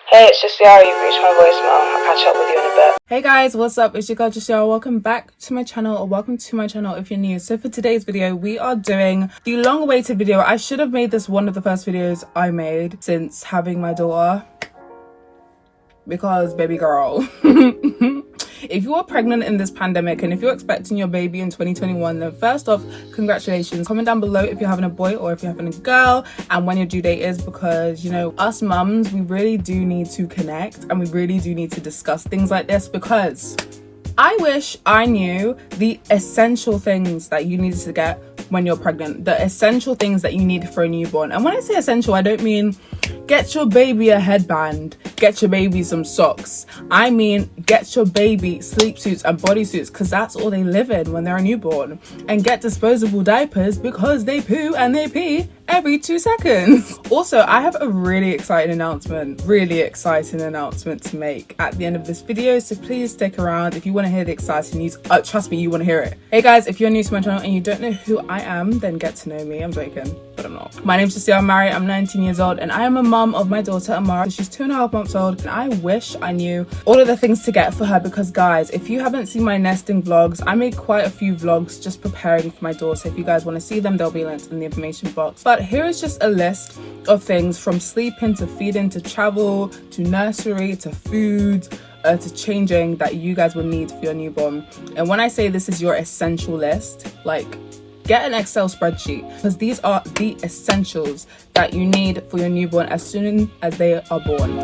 Hey, it's Jessiara, you've reached my voicemail. I'll catch up with you in a bit. Hey guys, what's up? It's your girl Jessiara. Welcome back to my channel, or welcome to my channel if you're new. So for today's video, we are doing the long-awaited video. I should have made this one of the first videos I made since having my daughter, because baby girl. If you are pregnant in this pandemic and if you're expecting your baby in 2021, then first off, congratulations. Comment down below if you're having a boy or if you're having a girl and when your due date is, because, you know, us mums, we really do need to connect and we really do need to discuss things like this, because I wish I knew the essential things that you needed to get when you're pregnant, the essential things that you need for a newborn. And when I say essential, I don't mean get your baby a headband, get your baby some socks. I mean, get your baby sleep suits and bodysuits, because that's all they live in when they're a newborn. And get disposable diapers, because they poo and they pee every 2 seconds. Also, I have a really exciting announcement to make at the end of this video, so please stick around if you want to hear the exciting news. Trust me, you want to hear it. Hey guys, if you're new to my channel and you don't know who I am, then get to know me. I'm joking, but I'm not. My name's Jessiara, I'm married, I'm 19 years old, and I am a mum of my daughter Amara. She's 2.5 months old, and I wish I knew all of the things to get for her, because guys, if you haven't seen my nesting vlogs, I made quite a few vlogs just preparing for my daughter. If you guys want to see them, they'll be linked in the information box. But here is just a list of things, from sleeping to feeding to travel to nursery to food to changing, that you guys will need for your newborn. And when I say this is your essential list, like, get an Excel spreadsheet, because these are the essentials that you need for your newborn as soon as they are born.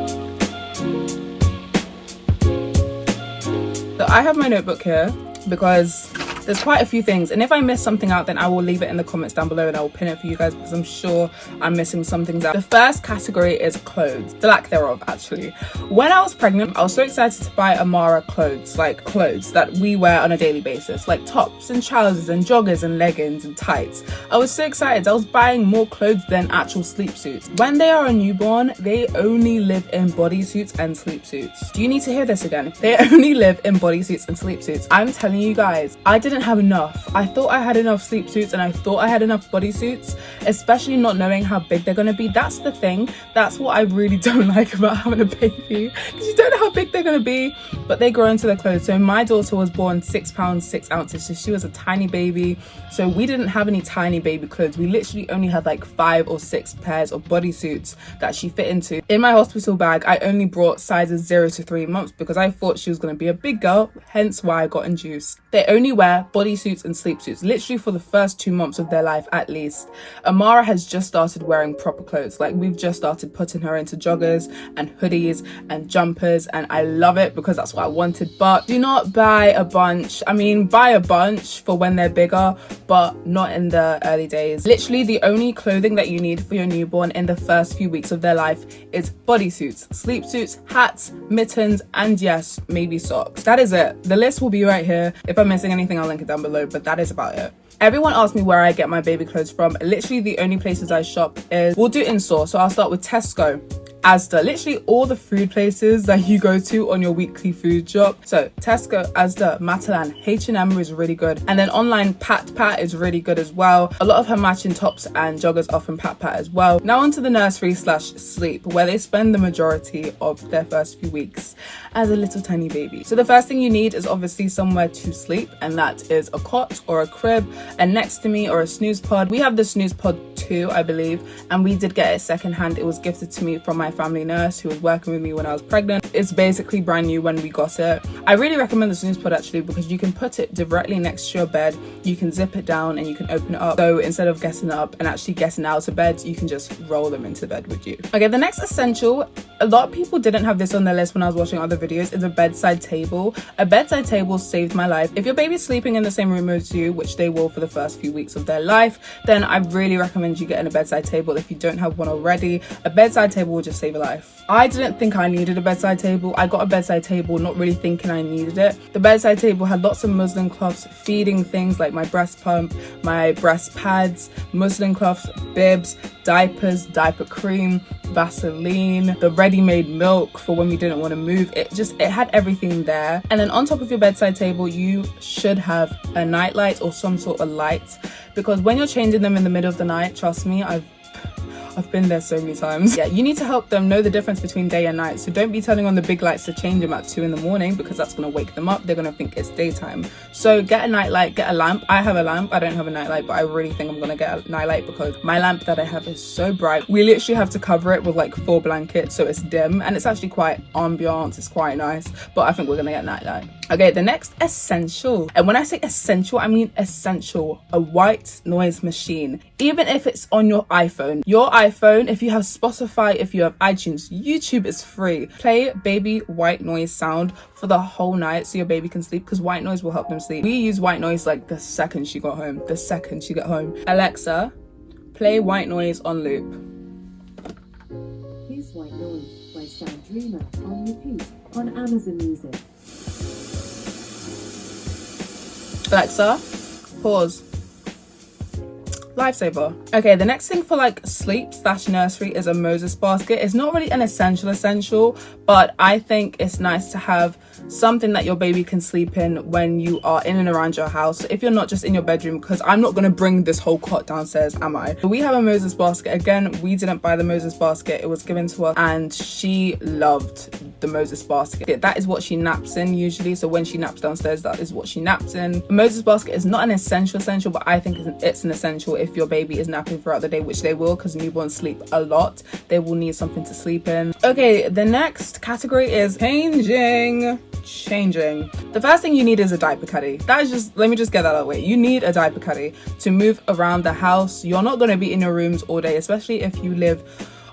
So I have my notebook here because there's quite a few things, and if I miss something out, then I will leave it in the comments down below and I will pin it for you guys, because I'm sure I'm missing some things out. The first category is clothes, the lack thereof actually. When I was pregnant, I was so excited to buy Amara clothes, like clothes that we wear on a daily basis, like tops and trousers and joggers and leggings and tights. I was so excited. I was buying more clothes than actual sleep suits. When they are a newborn, they only live in bodysuits and sleep suits. Do you need to hear this again? They only live in bodysuits and sleep suits. I'm telling you guys, I didn't have enough. I thought I had enough sleep suits and I thought I had enough bodysuits, especially not knowing how big they're gonna be. That's the thing. That's what I really don't like about having a baby, because you don't know how big they're gonna be, but they grow into their clothes. So my daughter was born 6 pounds 6 ounces, so she was a tiny baby. So we didn't have any tiny baby clothes. We literally only had like 5 or 6 pairs of bodysuits that she fit into. In my hospital bag, I only brought sizes 0 to 3 months because I thought she was gonna be a big girl, hence why I got induced. They only wear bodysuits and sleep suits literally for the first 2 months of their life at least. Amara has just started wearing proper clothes. Like, we've just started putting her into joggers and hoodies and jumpers, and I love it because that's what I wanted. But do not buy a bunch. I mean, buy a bunch for when they're bigger, but not in the early days. Literally the only clothing that you need for your newborn in the first few weeks of their life is bodysuits, sleep suits, hats, mittens, and yes, maybe socks. That is it. The list will be right here. If I'm missing anything, I'll link it down below, but that is about it. Everyone asks me where I get my baby clothes from. Literally the only places I shop is, we'll do in store. So I'll start with Tesco, Asda, literally all the food places that you go to on your weekly food shop. So Tesco, Asda, Matalan, H&M is really good. And then online, Pat is really good as well. A lot of her matching tops and joggers are from Pat as well. Now onto the nursery / sleep, where they spend the majority of their first few weeks as a little tiny baby. So the first thing you need is obviously somewhere to sleep, and that is a cot or a crib, and next to me, or a snooze pod. We have the snooze pod too, I believe, and we did get it secondhand. It was gifted to me from my family nurse who was working with me when I was pregnant. It's basically brand new when we got it. I really recommend the snooze pod actually, because you can put it directly next to your bed, you can zip it down and you can open it up. So instead of getting up and actually getting out of bed, you can just roll them into bed with you. Okay, the next essential, a lot of people didn't have this on their list when I was watching other videos, is a bedside table. A bedside table saved my life. If your baby's sleeping in the same room as you, which they will for the first few weeks of their life, then I really recommend you getting a bedside table if you don't have one already. A bedside table will just save a life. I didn't think I needed a bedside table. I got a bedside table not really thinking I needed it. The bedside table had lots of muslin cloths, feeding things like my breast pump, my breast pads, muslin cloths, bibs, diapers, diaper cream, Vaseline, the ready-made milk for when we didn't want to move. It had everything there. And then on top of your bedside table, you should have a night light or some sort of light, because when you're changing them in the middle of the night, trust me, I've I've been there so many times. Yeah, you need to help them know the difference between day and night. So don't be turning on the big lights to change them at 2 in the morning, because that's going to wake them up. They're going to think it's daytime. So get a nightlight, get a lamp. I have a lamp. I don't have a nightlight, but I really think I'm going to get a nightlight because my lamp that I have is so bright. We literally have to cover it with like 4 blankets, so it's dim, and it's actually quite ambiance. It's quite nice, but I think we're going to get a nightlight. Okay, the next essential, and when I say essential, I mean essential, a white noise machine. Even if it's on your iPhone, if you have Spotify, if you have iTunes, YouTube is free. Play baby white noise sound for the whole night so your baby can sleep, because white noise will help them sleep. We use white noise like the second she got home, Alexa, play white noise on loop. Here's White Noise by Sandrina on repeat on Amazon Music. Alexa, pause. Lifesaver. Okay, the next thing for like sleep/nursery is a Moses basket. It's not really an essential, but I think it's nice to have something that your baby can sleep in when you are in and around your house. So if you're not just in your bedroom, because I'm not going to bring this whole cot downstairs, am I? We have a Moses basket. Again, we didn't buy the Moses basket. It was given to us and she loved the Moses basket. That is what she naps in usually. So when she naps downstairs, that is what she naps in. The Moses basket is not an essential, but I think it's an essential if your baby is napping throughout the day, which they will, because newborns sleep a lot. They will need something to sleep in. Okay, the next category is changing. The first thing you need is a diaper caddy. That is just, let me just get that out of the way. You need a diaper caddy to move around the house. You're not going to be in your rooms all day, especially if you live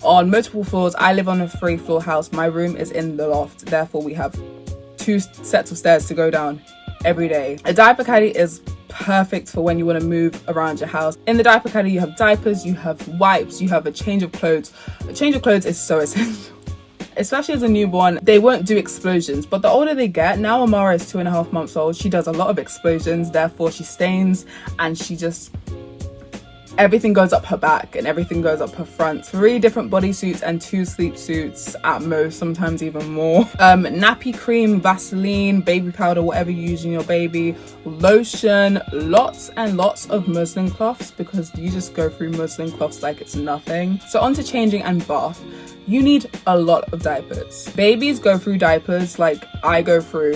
on multiple floors. I live on a 3-floor house. My room is in the loft, therefore we have 2 sets of stairs to go down every day. A diaper caddy is perfect for when you want to move around your house. In the diaper caddy, you have diapers, you have wipes, you have a change of clothes. A change of clothes is so essential. Especially as a newborn, they won't do explosions, but the older they get, now Amara is 2.5 months old, she does a lot of explosions, therefore she stains, and she just, everything goes up her back and everything goes up her front. 3 different bodysuits and 2 sleep suits at most, sometimes even more. Nappy cream, Vaseline, baby powder, whatever you use in your baby, lotion, lots and lots of muslin cloths, because you just go through muslin cloths like it's nothing. So on to changing and bath. You need a lot of diapers. Babies go through diapers like I go through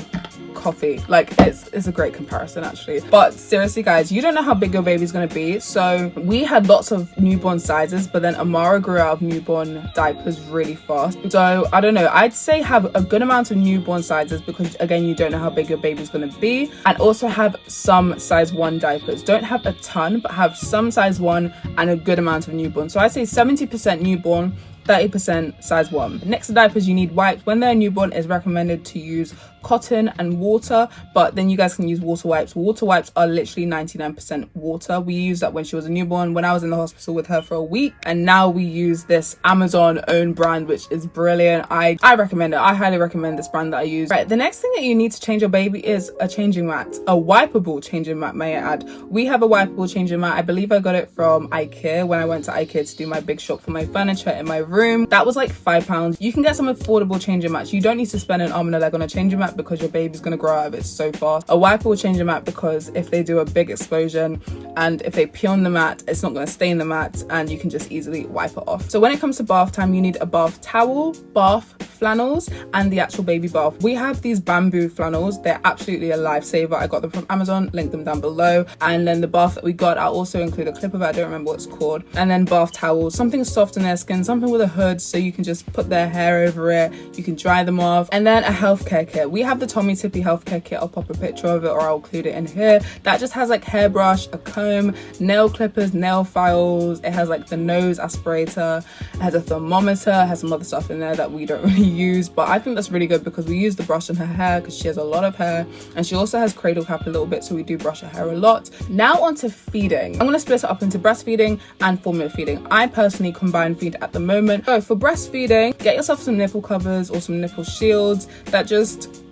coffee. Like it's a great comparison actually. But seriously guys, you don't know how big your baby's gonna be. So we had lots of newborn sizes, but then Amara grew out of newborn diapers really fast. So I don't know, I'd say have a good amount of newborn sizes, because again, you don't know how big your baby's gonna be. And also have some size 1 diapers. Don't have a ton, but have some size 1 and a good amount of newborn. So I'd say 70% newborn, 30% size 1. Next to diapers, you need wipes. When they're newborn, it's recommended to use cotton and water, but then you guys can use water wipes. Water wipes are literally 99% water. We used that when she was a newborn, when I was in the hospital with her for a week, and now we use this Amazon own brand, which is brilliant. I recommend it. I highly recommend this brand that I use. Right, the next thing that you need to change your baby is a changing mat, a wipeable changing mat, may I add. We have a wipeable changing mat. I believe I got it from IKEA when I went to IKEA to do my big shop for my furniture in my room. That was like £5. You can get some affordable changing mats. You don't need to spend an arm and a leg on a changing mat, because your baby's going to grow out of it so fast. A wiper will change the mat, because if they do a big explosion and if they pee on the mat, it's not going to stain the mat and you can just easily wipe it off. So when it comes to bath time, you need a bath towel, bath flannels, and the actual baby bath. We have these bamboo flannels. They're absolutely a lifesaver. I got them from Amazon, link them down below. And then the bath that we got, I'll also include a clip of it. I don't remember what it's called. And then bath towels, something soft on their skin, something with a hood so you can just put their hair over it. You can dry them off. And then a healthcare kit. We have the Tommy Tippy healthcare kit. I'll pop a picture of it or I'll include it in here. That just has like hairbrush, a comb, nail clippers, nail files. It has like the nose aspirator. It has a thermometer. It has some other stuff in there that we don't really use, but I think that's really good because we use the brush on her hair because she has a lot of hair, and she also has cradle cap a little bit, so we do brush her hair a lot. Now on to feeding. I'm going to split it up into breastfeeding and formula feeding. I personally combine feed at the moment. So for breastfeeding, get yourself some nipple covers or some nipple shields that just,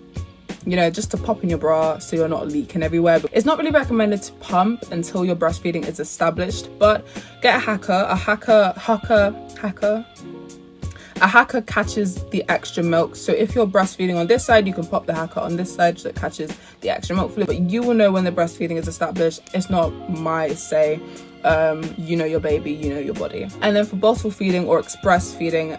you know, just to pop in your bra so you're not leaking everywhere. But it's not really recommended to pump until your breastfeeding is established, but get a hacker. A hacker catches the extra milk. So if you're breastfeeding on this side, you can pop the hacker on this side so it catches the extra milk fluid. But you will know when the breastfeeding is established. It's not my say. you know your baby, you know your body. And then for bottle feeding or express feeding,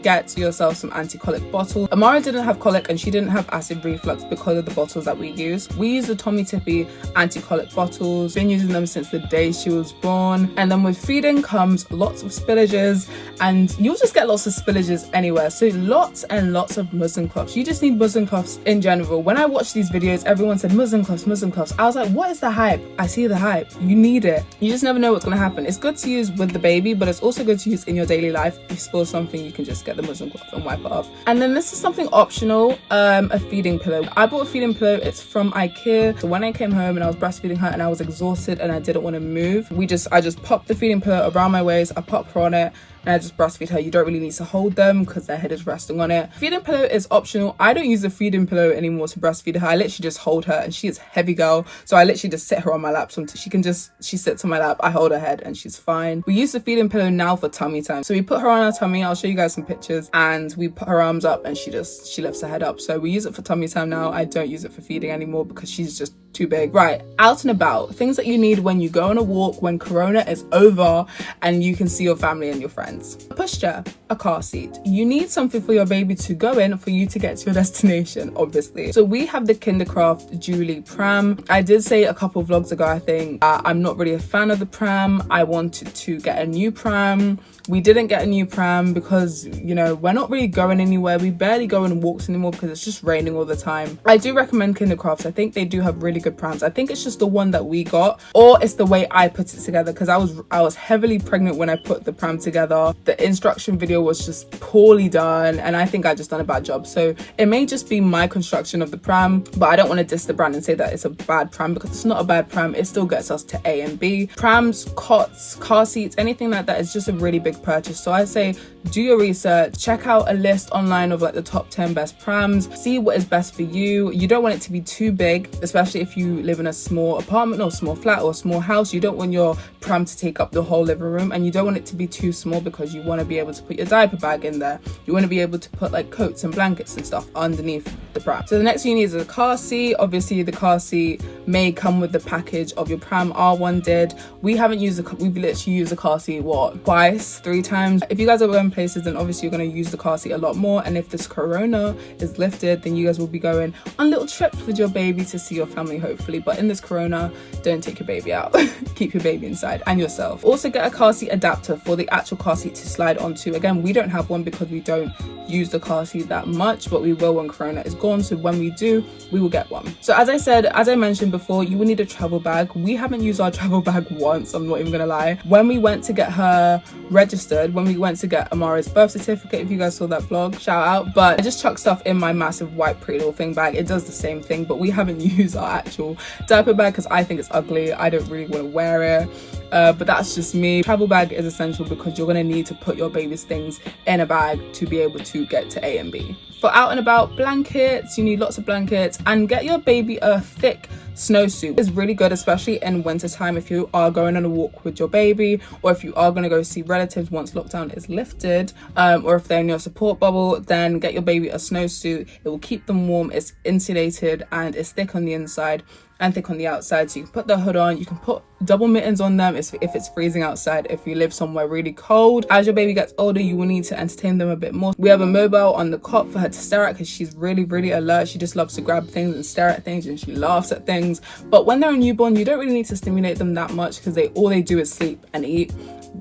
get yourself some anti-colic bottle. Amara didn't have colic and she didn't have acid reflux because of the bottles that we use. We use the Tommy Tippy anti-colic bottles. Been using them since the day she was born. And then with feeding comes lots of spillages, and you'll just get lots of spillages anywhere. So lots and lots of muslin cloths. You just need muslin cloths in general. When I watched these videos, everyone said muslin cloths, muslin cloths. I was like, what is the hype? I see the hype. You need it. You just never know what's going to happen. It's good to use with the baby, but it's also good to use in your daily life. If you spill something, you can just get the muslin cloth and wipe it up. And then this is something optional, a feeding pillow. I bought a feeding pillow. It's from IKEA. So when I came home and I was breastfeeding her and I was exhausted and I didn't want to move, I just popped the feeding pillow around my waist. I popped her on it and I just breastfeed her. You don't really need to hold them because their head is resting on it. Feeding pillow is optional. I don't use the feeding pillow anymore to breastfeed her. I literally just hold her, and she is a heavy girl, so I literally just sit her on my lap. So she sits on my lap, I hold her head and she's fine. We use the feeding pillow now for tummy time. So we put her on our tummy. I'll show you guys some pictures, and we put her arms up and she lifts her head up. So we use it for tummy time now. I don't use it for feeding anymore because she's just too big. Right, out and about, things that you need when you go on a walk, when corona is over and you can see your family and your friends. A pushchair, a car seat. You need something for your baby to go in for you to get to your destination, obviously. So we have the Kindercraft Julie pram. I did say a couple of vlogs ago, I think, I'm not really a fan of the pram. I wanted to get a new pram. We didn't get a new pram because, you know, we're not really going anywhere. We barely go on walks anymore because it's just raining all the time. I do recommend Kindercraft. I think they do have really good prams. I think it's just the one that we got, or it's the way I put it together, because I was heavily pregnant when I put the pram together. The instruction video was just poorly done, and I think I just done a bad job. So it may just be my construction of the pram, but I don't want to diss the brand and say that it's a bad pram, because it's not a bad pram. It still gets us to A and B. Prams, cots, car seats, anything like that is just a really big purchase. So I say do your research, check out a list online of like the top 10 best prams, see what is best for you. You don't want it to be too big, especially if you live in a small apartment or small flat or small house. You don't want your pram to take up the whole living room, and you don't want it to be too small because you want to be able to put your diaper bag in there. You want to be able to put like coats and blankets and stuff underneath the pram. So the next thing you need is a car seat. Obviously the car seat may come with the package of your pram. Our one did. We've literally used a car seat twice, 3 times. If you guys are going places, then obviously you're going to use the car seat a lot more, and if this corona is lifted, then you guys will be going on little trips with your baby to see your family, hopefully. But in this corona, don't take your baby out. Keep your baby inside and yourself. Also get a car seat adapter for the actual car seat to slide onto. Again, we don't have one because we don't use the car seat that much, but we will when corona is gone. So when we do, we will get one. So as I mentioned before, you will need a travel bag. We haven't used our travel bag once, I'm not even gonna lie. When we went to get her registered, when we went to get Amara's birth certificate, if you guys saw that vlog, shout out. But I just chuck stuff in my massive white Pretty Little Thing bag. It does the same thing, but we haven't used our actual diaper bag because I think it's ugly. I don't really want to wear it. But that's just me. Travel bag is essential because you're going to need to put your baby's things in a bag to be able to get to A and B. For out and about, blankets, you need lots of blankets, and get your baby a thick snowsuit. It's really good, especially in winter time, if you are going on a walk with your baby, or if you are going to go see relatives once lockdown is lifted, or if they're in your support bubble, then get your baby a snowsuit. It will keep them warm. It's insulated and it's thick on the inside and thick on the outside, so you can put the hood on. You can put double mittens on them if it's freezing outside, if you live somewhere really cold. As your baby gets older, you will need to entertain them a bit more. We have a mobile on the cot for her to stare at because she's really, really alert. She just loves to grab things and stare at things, and she laughs at things. But when they're a newborn, you don't really need to stimulate them that much because all they do is sleep and eat.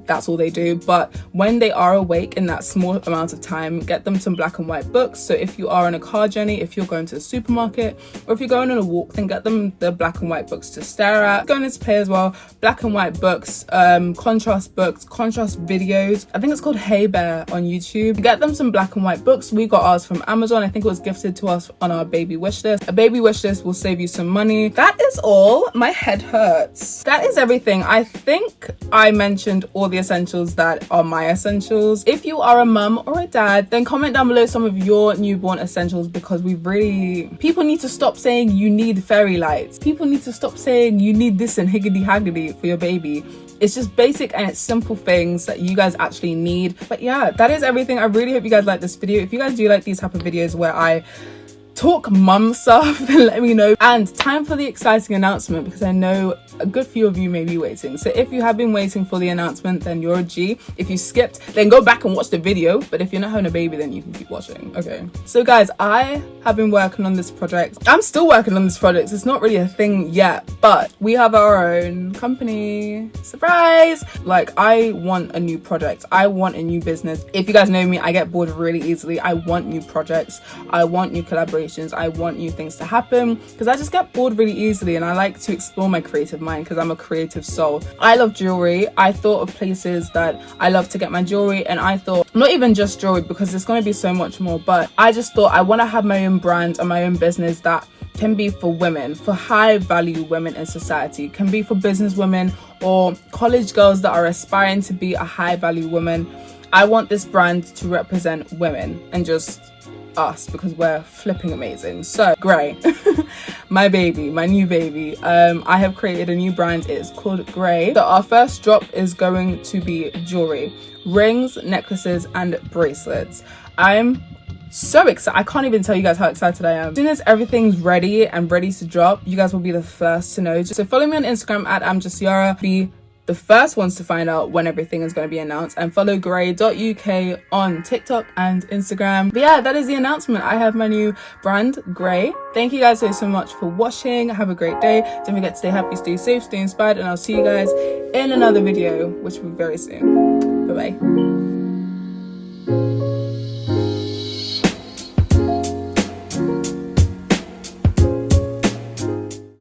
That's all they do. But when they are awake in that small amount of time, get them some black and white books. So if you are on a car journey, if you're going to the supermarket, or if you're going on a walk, then get them the black and white books to stare at. Going into play as well, black and white books, contrast videos. I think it's called Hey Bear on YouTube. Get them some black and white books. We got ours from Amazon. I think it was gifted to us on our baby wish list. A baby wish list will save you some money. That is all. My head hurts. That is everything. I think I mentioned all the essentials that are my essentials. If you are a mum or a dad, then comment down below some of your newborn essentials, because people need to stop saying you need fairy lights. People need to stop saying you need this and higgity haggity for your baby. It's just basic and it's simple things that you guys actually need. But yeah, that is everything. I really hope you guys like this video. If you guys do like these type of videos where I talk mum stuff, then let me know. And time for the exciting announcement, because I know a good few of you may be waiting. So if you have been waiting for the announcement, then you're a G. If you skipped, then go back and watch the video. But if you're not having a baby, then you can keep watching. Okay. So guys, I have been working on this project. I'm still working on this project. It's not really a thing yet, but we have our own company. Surprise! Like, I want a new project. I want a new business. If you guys know me, I get bored really easily. I want new projects. I want new collaborations. I want new things to happen because I just get bored really easily, and I like to explore my creative mind because I'm a creative soul. I love jewelry. I thought of places that I love to get my jewelry, and I thought not even just jewelry because there's going to be so much more, but I just thought I want to have my own brand and my own business that can be for women, for high value women in society, can be for business women or college girls that are aspiring to be a high value woman. I want this brand to represent women and just us because we're flipping amazing. So Grey, my baby, my new baby, I have created a new brand. It's called Grey. So our first drop is going to be jewelry, rings, necklaces and bracelets. I'm so excited. I can't even tell you guys how excited I am. As soon as everything's ready and ready to drop, you guys will be the first to know. So follow me on Instagram at imjessiara. Be the first ones to find out when everything is going to be announced, and follow grey.uk on TikTok and Instagram. But yeah, that is the announcement. I have my new brand, Grey. Thank you guys so much for watching. Have a great day. Don't forget to stay happy, stay safe, stay inspired, and I'll see you guys in another video, which will be very soon. Bye bye.